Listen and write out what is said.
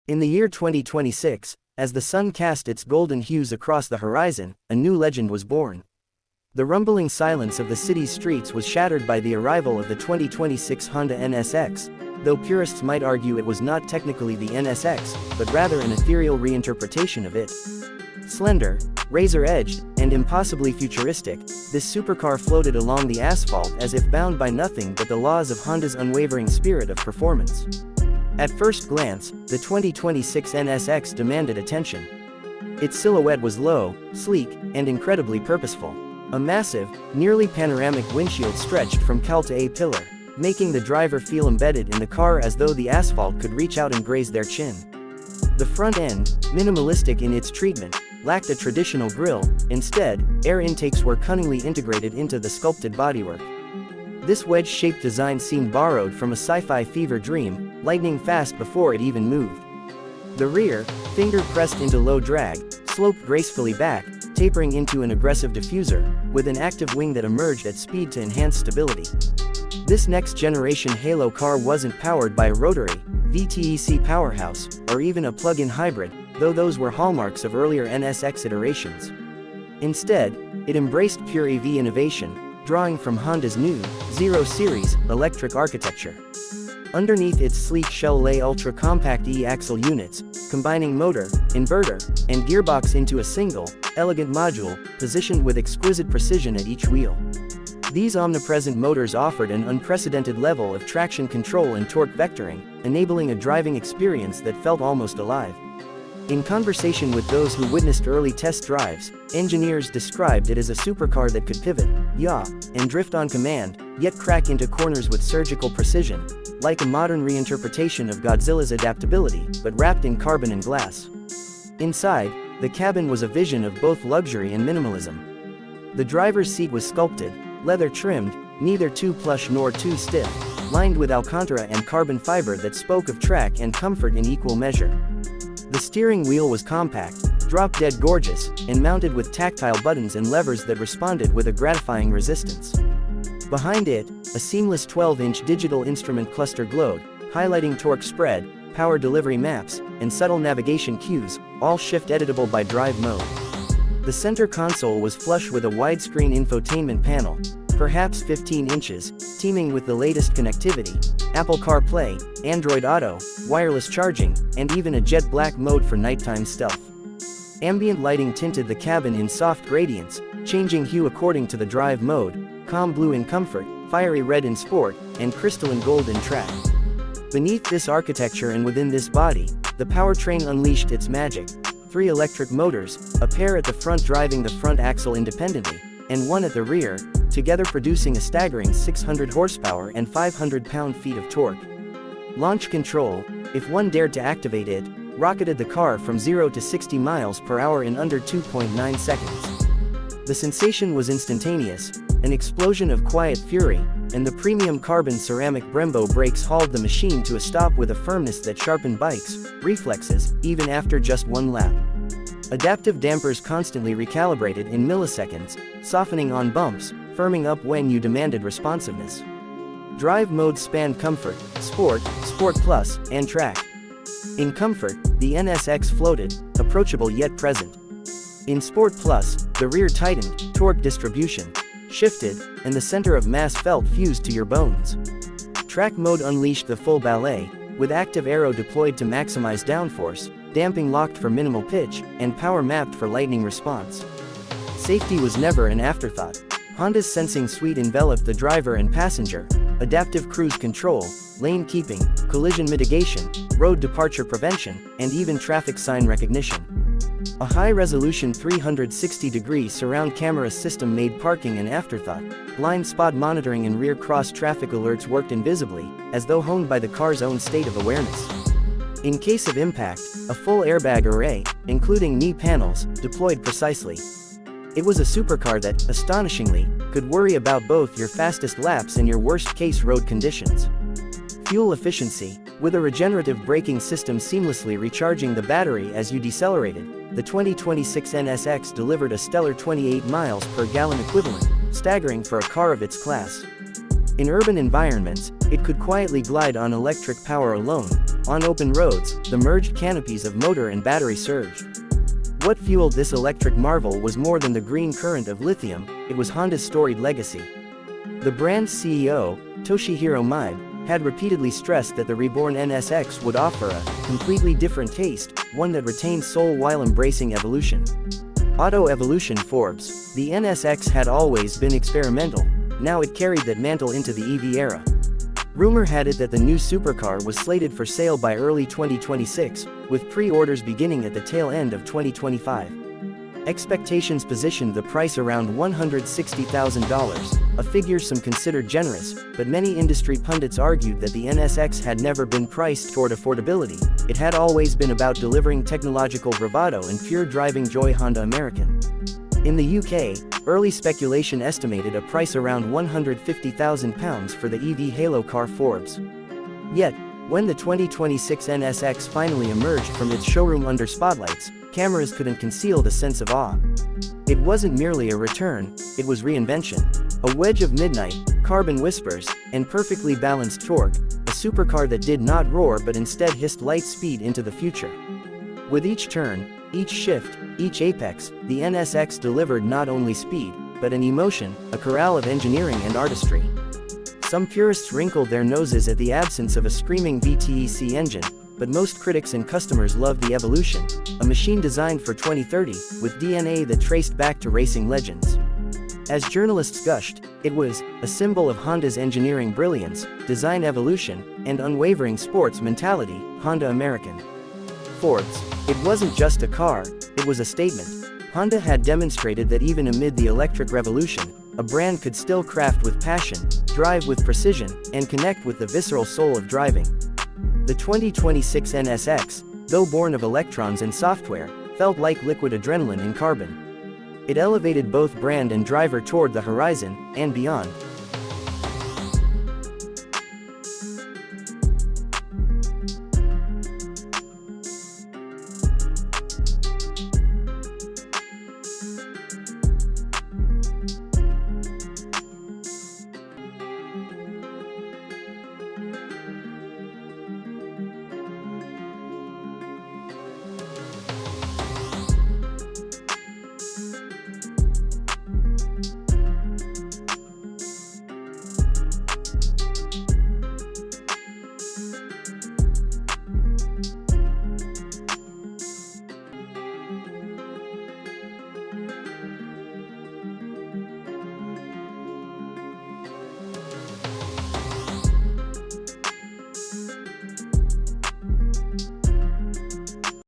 In the year 2026, as the sun cast its golden hues across the horizon, a new legend was born. The rumbling silence of the city's streets was shattered by the arrival of the 2026 Honda NSX, though purists might argue it was not technically the NSX, but rather an ethereal reinterpretation of it. Slender, razor-edged, and impossibly futuristic, this supercar floated along the asphalt as if bound by nothing but the laws of Honda's unwavering spirit of performance. At first glance, the 2026 NSX demanded attention. Its silhouette was low, sleek, and incredibly purposeful. A massive, nearly panoramic windshield stretched from cowl to A-pillar, making the driver feel embedded in the car as though the asphalt could reach out and graze their chin. The front end, minimalistic in its treatment, lacked a traditional grille. Instead, air intakes were cunningly integrated into the sculpted bodywork. This wedge-shaped design seemed borrowed from a sci-fi fever dream, lightning fast before it even moved. The rear, finger pressed into low drag, sloped gracefully back, tapering into an aggressive diffuser, with an active wing that emerged at speed to enhance stability. This next-generation halo car wasn't powered by a rotary, VTEC powerhouse, or even a plug-in hybrid, though those were hallmarks of earlier NSX iterations. Instead, it embraced pure EV innovation, drawing from Honda's new, Zero Series, electric architecture. Underneath its sleek shell lay ultra-compact E-axle units, combining motor, inverter, and gearbox into a single, elegant module, positioned with exquisite precision at each wheel. These omnipresent motors offered an unprecedented level of traction control and torque vectoring, enabling a driving experience that felt almost alive. In conversation with those who witnessed early test drives, engineers described it as a supercar that could pivot, yaw, and drift on command, yet crack into corners with surgical precision, like a modern reinterpretation of Godzilla's adaptability, but wrapped in carbon and glass. Inside, the cabin was a vision of both luxury and minimalism. The driver's seat was sculpted, leather-trimmed, neither too plush nor too stiff, lined with Alcantara and carbon fiber that spoke of track and comfort in equal measure. The steering wheel was compact, drop-dead gorgeous, and mounted with tactile buttons and levers that responded with a gratifying resistance. Behind it, a seamless 12-inch digital instrument cluster glowed, highlighting torque spread, power delivery maps, and subtle navigation cues, all shift-editable by drive mode. The center console was flush with a widescreen infotainment panel, perhaps 15 inches, teeming with the latest connectivity, Apple CarPlay, Android Auto, wireless charging, and even a jet black mode for nighttime stealth. Ambient lighting tinted the cabin in soft gradients, changing hue according to the drive mode, calm blue in comfort, fiery red in sport, and crystalline gold in track. Beneath this architecture and within this body, the powertrain unleashed its magic. 3 electric motors, a pair at the front driving the front axle independently, and one at the rear, together producing a staggering 600 horsepower and 500 pound-feet of torque. Launch control, if one dared to activate it, rocketed the car from 0 to 60 miles per hour in under 2.9 seconds. The sensation was instantaneous, an explosion of quiet fury, and the premium carbon ceramic Brembo brakes hauled the machine to a stop with a firmness that sharpened bikes' reflexes, even after just one lap. Adaptive dampers constantly recalibrated in milliseconds, softening on bumps, firming up when you demanded responsiveness. Drive modes spanned Comfort, Sport, Sport Plus, and Track. In Comfort, the NSX floated, approachable yet present. In Sport Plus, the rear tightened, torque distribution shifted, and the center of mass felt fused to your bones. Track mode unleashed the full ballet, with active aero deployed to maximize downforce, damping locked for minimal pitch, and power mapped for lightning response. Safety was never an afterthought. Honda's sensing suite enveloped the driver and passenger, adaptive cruise control, lane keeping, collision mitigation, road departure prevention, and even traffic sign recognition. A high-resolution 360-degree surround camera system made parking an afterthought. Blind spot monitoring and rear cross-traffic alerts worked invisibly, as though honed by the car's own state of awareness. In case of impact, a full airbag array, including knee panels, deployed precisely. It was a supercar that, astonishingly, could worry about both your fastest laps and your worst-case road conditions. Fuel efficiency, with a regenerative braking system seamlessly recharging the battery as you decelerated, the 2026 NSX delivered a stellar 28 miles per gallon equivalent, staggering for a car of its class. In urban environments, it could quietly glide on electric power alone, On open roads, the merged canopies of motor and battery surged. What fueled this electric marvel was more than the green current of lithium, it was Honda's storied legacy. The brand's CEO, Toshihiro Maebe, had repeatedly stressed that the reborn NSX would offer a completely different taste, one that retained soul while embracing evolution. Auto Evolution Forbes, the NSX had always been experimental, now it carried that mantle into the EV era. Rumor had it that the new supercar was slated for sale by early 2026, with pre-orders beginning at the tail end of 2025. Expectations positioned the price around $160,000, a figure some considered generous, but many industry pundits argued that the NSX had never been priced toward affordability, it had always been about delivering technological bravado and pure driving joy. Honda American. In the UK, early speculation estimated a price around £150,000 for the EV halo car Forbes. Yet, when the 2026 NSX finally emerged from its showroom under spotlights, cameras couldn't conceal the sense of awe. It wasn't merely a return, it was reinvention. A wedge of midnight, carbon whispers, and perfectly balanced torque, a supercar that did not roar but instead hissed light speed into the future. With each turn, each shift, each apex, the NSX delivered not only speed, but an emotion, a chorale of engineering and artistry. Some purists wrinkled their noses at the absence of a screaming VTEC engine, but most critics and customers loved the evolution, a machine designed for 2030, with DNA that traced back to racing legends. As journalists gushed, it was a symbol of Honda's engineering brilliance, design evolution, and unwavering sports mentality. Honda American. Forbes. It wasn't just a car, it was a statement. Honda had demonstrated that even amid the electric revolution, a brand could still craft with passion, drive with precision, and connect with the visceral soul of driving. The 2026 NSX, though born of electrons and software, felt like liquid adrenaline in carbon. It elevated both brand and driver toward the horizon, and beyond.